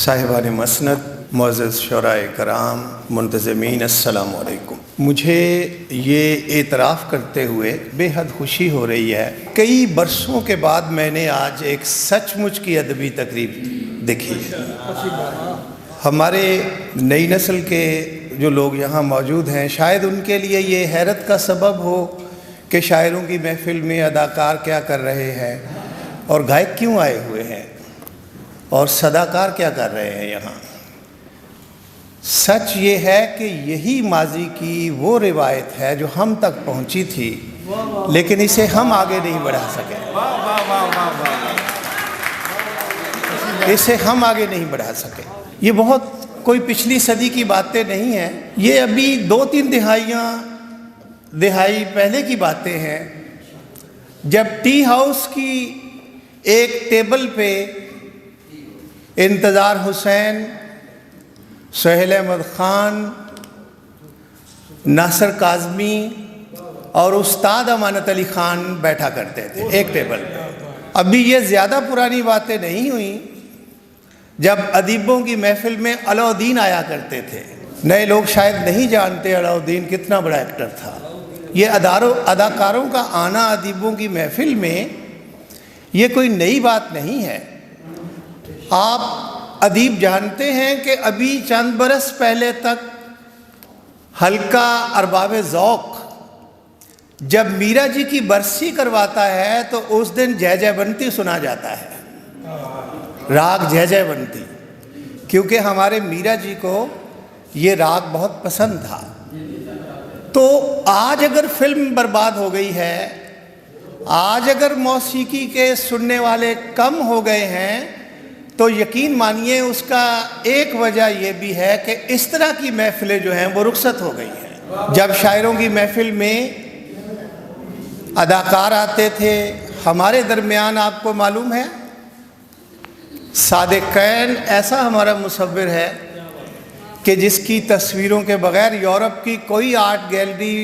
صاحبان مسند، معزز شعراء کرام، منتظمین، السلام علیکم۔ مجھے یہ اعتراف کرتے ہوئے بے حد خوشی ہو رہی ہے، کئی برسوں کے بعد میں نے آج ایک سچ مچ کی ادبی تقریب دیکھی۔ ہمارے نئی نسل کے جو لوگ یہاں موجود ہیں، شاید ان کے لیے یہ حیرت کا سبب ہو کہ شاعروں کی محفل میں اداکار کیا کر رہے ہیں اور گائک کیوں آئے ہوئے ہیں اور صداکار کیا کر رہے ہیں یہاں۔ سچ یہ ہے کہ یہی ماضی کی وہ روایت ہے جو ہم تک پہنچی تھی، لیکن اسے ہم آگے نہیں بڑھا سکے۔ اسے ہم آگے نہیں بڑھا سکے۔ یہ بہت کوئی پچھلی صدی کی باتیں نہیں ہیں، یہ ابھی 2-3 دہائی پہلے کی باتیں ہیں، جب ٹی ہاؤس کی ایک ٹیبل پہ انتظار حسین، سہیل احمد خان، ناصر کاظمی اور استاد امانت علی خان بیٹھا کرتے تھے ایک ٹیبل پہ۔ ابھی یہ زیادہ پرانی باتیں نہیں ہوئیں جب ادیبوں کی محفل میں علاؤدین آیا کرتے تھے۔ نئے لوگ شاید نہیں جانتے علاؤدین کتنا بڑا ایکٹر تھا۔ یہ اداکاروں کا آنا ادیبوں کی محفل میں یہ کوئی نئی بات نہیں ہے۔ آپ ادیب جانتے ہیں کہ ابھی چند برس پہلے تک حلقہ ارباب ذوق جب میرا جی کی برسی کرواتا ہے تو اس دن جے جے بنتی سنا جاتا ہے، راگ جے جے بنتی، کیونکہ ہمارے میرا جی کو یہ راگ بہت پسند تھا۔ تو آج اگر فلم برباد ہو گئی ہے، آج اگر موسیقی کے سننے والے کم ہو گئے ہیں، تو یقین مانیے اس کا ایک وجہ یہ بھی ہے کہ اس طرح کی محفلیں جو ہیں وہ رخصت ہو گئی ہیں۔ جب شاعروں کی محفل میں اداکار آتے تھے، ہمارے درمیان آپ کو معلوم ہے صادقین ایسا ہمارا مصور ہے کہ جس کی تصویروں کے بغیر یورپ کی کوئی آرٹ گیلری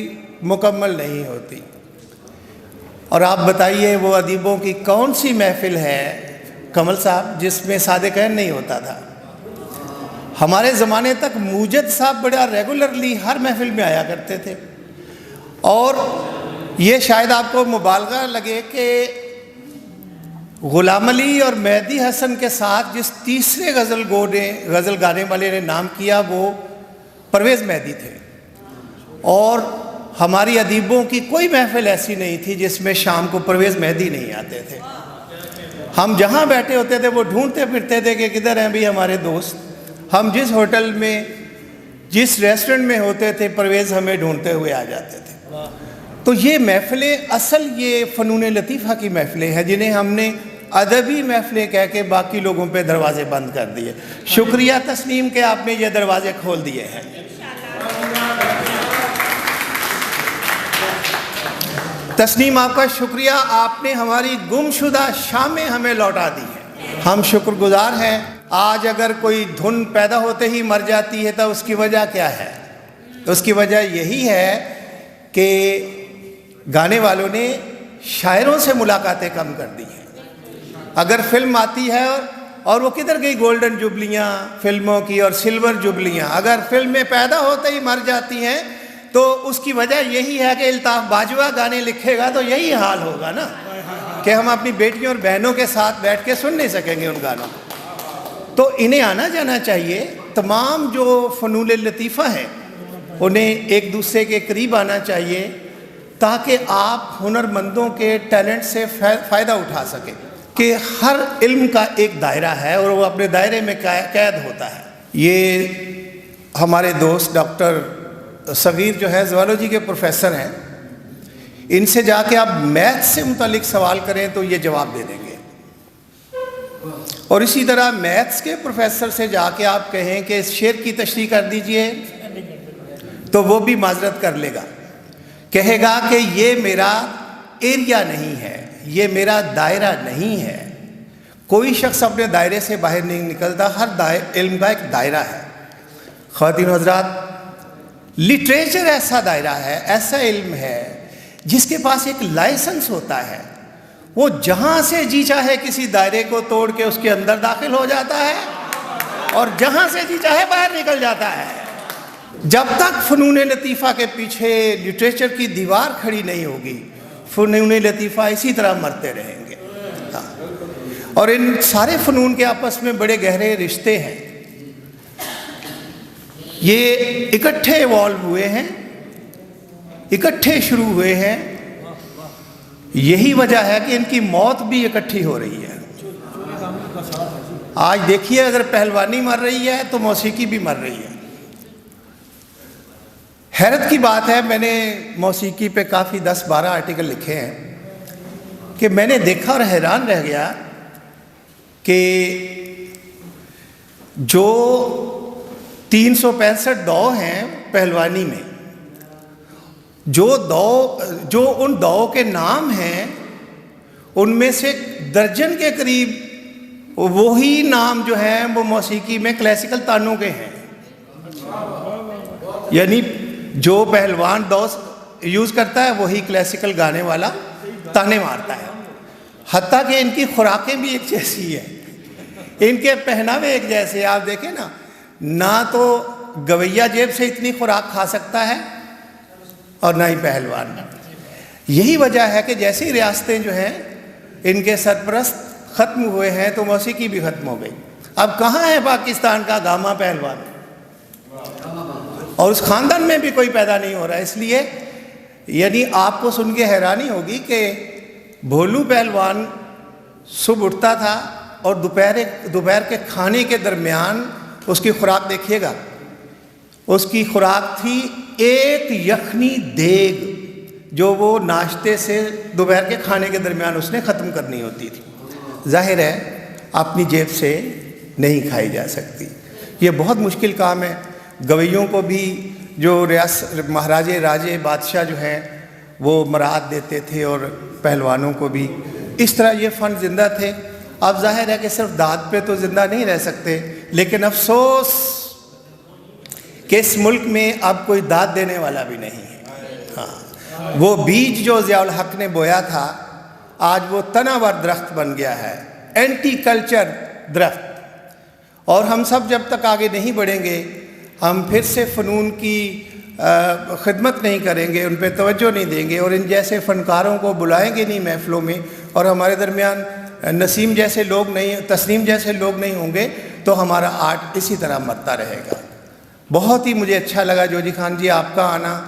مکمل نہیں ہوتی۔ اور آپ بتائیے وہ ادیبوں کی کون سی محفل ہے کمل صاحب جس میں صادقین نہیں ہوتا تھا؟ ہمارے زمانے تک موجد صاحب بڑا ریگولرلی ہر محفل میں آیا کرتے تھے، اور یہ شاید آپ کو مبالغہ لگے کہ غلام علی اور مہدی حسن کے ساتھ جس تیسرے غزل گانے والے نے نام کیا وہ پرویز مہدی تھے، اور ہماری ادیبوں کی کوئی محفل ایسی نہیں تھی جس میں شام کو پرویز مہدی نہیں آتے تھے۔ ہم جہاں بیٹھے ہوتے تھے وہ ڈھونڈتے پھرتے تھے کہ کدھر ہیں بھی ہمارے دوست۔ ہم جس ہوٹل میں جس ریسٹورنٹ میں ہوتے تھے پرویز ہمیں ڈھونڈتے ہوئے آ جاتے تھے۔ تو یہ محفلیں اصل یہ فنون لطیفہ کی محفلیں ہیں جنہیں ہم نے ادبی محفلیں کہہ کے باقی لوگوں پہ دروازے بند کر دیے۔ شکریہ تسنیم کہ آپ نے یہ دروازے کھول دیے ہیں۔ تسنیم آپ کا شکریہ، آپ نے ہماری گم شدہ شامیں ہمیں لوٹا دی ہیں، ہم شکر گزار ہیں۔ آج اگر کوئی دھن پیدا ہوتے ہی مر جاتی ہے تو اس کی وجہ کیا ہے؟ اس کی وجہ یہی ہے کہ گانے والوں نے شاعروں سے ملاقاتیں کم کر دی ہیں۔ اگر فلم آتی ہے اور وہ کدھر گئی گولڈن جوبلیاں فلموں کی اور سلور جوبلیاں، اگر فلمیں پیدا ہوتے ہی مر جاتی ہیں تو اس کی وجہ یہی ہے کہ الطاف باجوہ گانے لکھے گا تو یہی حال ہوگا نا کہ ہم اپنی بیٹیوں اور بہنوں کے ساتھ بیٹھ کے سن نہیں سکیں گے ان گانوں کو۔ تو انہیں آنا جانا چاہیے، تمام جو فنون لطیفہ ہیں انہیں ایک دوسرے کے قریب آنا چاہیے تاکہ آپ ہنرمندوں کے ٹیلنٹ سے فائدہ اٹھا سکیں، کہ ہر علم کا ایک دائرہ ہے اور وہ اپنے دائرے میں قید ہوتا ہے۔ یہ ہمارے دوست ڈاکٹر صغیر جو ہے زوالوجی کے پروفیسر ہیں، ان سے جا کے آپ میتھ سے متعلق سوال کریں تو یہ جواب دے دیں گے، اور اسی طرح میتھس کے پروفیسر سے جا کے آپ کہیں کہ اس شعر کی تشریح کر دیجئے تو وہ بھی معذرت کر لے گا، کہے گا کہ یہ میرا ایریا نہیں ہے، یہ میرا دائرہ نہیں ہے۔ کوئی شخص اپنے دائرے سے باہر نہیں نکلتا، ہر علم کا ایک دائرہ ہے۔ خواتین و حضرات، لٹریچر ایسا دائرہ ہے، ایسا علم ہے جس کے پاس ایک لائسنس ہوتا ہے، وہ جہاں سے جی چاہے کسی دائرے کو توڑ کے اس کے اندر داخل ہو جاتا ہے اور جہاں سے جی چاہے باہر نکل جاتا ہے. جب تک فنون لطیفہ کے پیچھے لٹریچر کی دیوار کھڑی نہیں ہوگی فنون لطیفہ اسی طرح مرتے رہیں گے. اور ان سارے فنون کے آپس میں بڑے گہرے رشتے ہیں. یہ اکٹھے ایوالو ہوئے ہیں, اکٹھے شروع ہوئے ہیں. یہی وجہ ہے کہ ان کی موت بھی اکٹھی ہو رہی ہے. آج دیکھیے اگر پہلوانی مر رہی ہے تو موسیقی بھی مر رہی ہے. حیرت کی بات ہے, میں نے موسیقی پہ کافی 10-12 آرٹیکل لکھے ہیں کہ میں نے دیکھا اور حیران رہ گیا کہ جو 365 دو ہیں پہلوانی میں, جو ان دو کے نام ہیں ان میں سے درجن کے قریب وہی نام جو ہیں وہ موسیقی میں کلاسیکل تانوں کے ہیں. یعنی جو پہلوان دو یوز کرتا ہے وہی کلاسیکل گانے والا تانے مارتا ہے. حتیٰ کہ ان کی خوراکیں بھی ایک جیسی ہیں, ان کے پہناوے ایک جیسے. آپ دیکھیں نا, نہ تو گویا جیب سے اتنی خوراک کھا سکتا ہے اور نہ ہی پہلوان. یہی وجہ ہے کہ جیسی ریاستیں جو ہیں ان کے سرپرست ختم ہوئے ہیں تو موسیقی بھی ختم ہو گئی. اب کہاں ہے پاکستان کا گاما پہلوان؟ اور اس خاندان میں بھی کوئی پیدا نہیں ہو رہا. اس لیے یعنی آپ کو سن کے حیرانی ہوگی کہ بھولو پہلوان صبح اٹھتا تھا اور دوپہر کے کھانے کے درمیان اس کی خوراک دیکھیے گا, اس کی خوراک تھی ایک یخنی دیگ جو وہ ناشتے سے دوپہر کے کھانے کے درمیان اس نے ختم کرنی ہوتی تھی. ظاہر ہے اپنی جیب سے نہیں کھائی جا سکتی. یہ بہت مشکل کام ہے. گویوں کو بھی جو مہاراجے راجے بادشاہ جو ہیں وہ مراد دیتے تھے اور پہلوانوں کو بھی. اس طرح یہ فن زندہ تھے. اب ظاہر ہے کہ صرف داد پہ تو زندہ نہیں رہ سکتے, لیکن افسوس کہ اس ملک میں اب کوئی داد دینے والا بھی نہیں ہے. ہاں, وہ بیج جو ضیاء الحق نے بویا تھا آج وہ تناور درخت بن گیا ہے, اینٹی کلچر درخت. اور ہم سب جب تک آگے نہیں بڑھیں گے, ہم پھر سے فنون کی خدمت نہیں کریں گے, ان پہ توجہ نہیں دیں گے اور ان جیسے فنکاروں کو بلائیں گے نہیں محفلوں میں, اور ہمارے درمیان نسیم جیسے لوگ نہیں, تسنیم جیسے لوگ نہیں ہوں گے, تو ہمارا آرٹ اسی طرح مرتا رہے گا. بہت ہی مجھے اچھا لگا جوجی خان جی آپ کا آنا.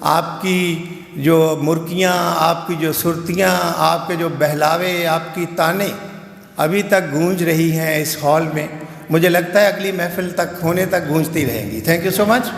آپ کی جو مرکیاں, آپ کی جو سرتیاں, آپ کے جو بہلاوے, آپ کی تانے ابھی تک گونج رہی ہیں اس ہال میں. مجھے لگتا ہے اگلی محفل تک ہونے تک گونجتی رہیں گی. Thank you so much.